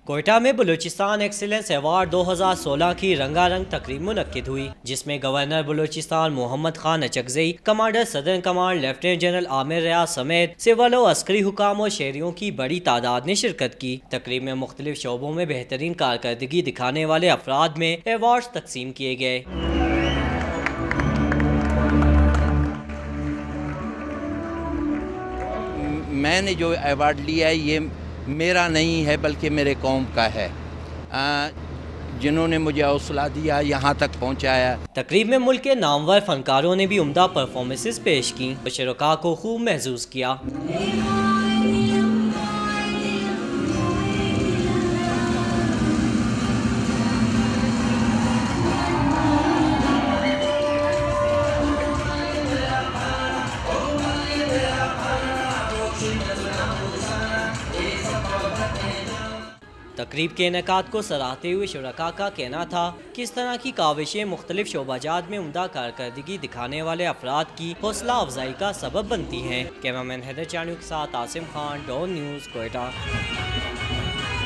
कोयटा में Balochistan excellence award 2016 की रंगारंग तकरीब मुनक्किद हुई, जिसमें governor Balochistan Mohammad Khan Achakzai, commander southern command lieutenant general Amir Riaz समेत सिविल और अस्करी हुकाम और शहरियों की बड़ी तादाद ने शिरकत की। तकरीब में मुख्तलिफ शोबों में बेहतरीन कारकर्दगी दिखाने वाले अफराद में अवार्ड तकसीम किए गए। मैंने जो अवार्ड लिया है ये मेरा नहीं है बल्कि मेरे कौम का है, जिन्होंने मुझे हौसला दिया, यहाँ तक पहुँचाया। तकरीब में मुल्क के नामवर फनकारों ने भी उम्दा परफॉर्मेंसेस पेश की और शुरका को खूब महसूस किया। तकरीब के इनेकाद को सराहते हुए शुरका का कहना था कि इस तरह की काविशें मुख्तलिफ शोबाजात में उम्दा कारकर्दगी दिखाने वाले अफराद की हौसला अफजाई का सबब बनती हैं। कैमरामैन हैदर चाणू के साथ आसिम खान, डॉन न्यूज़, कोयटा।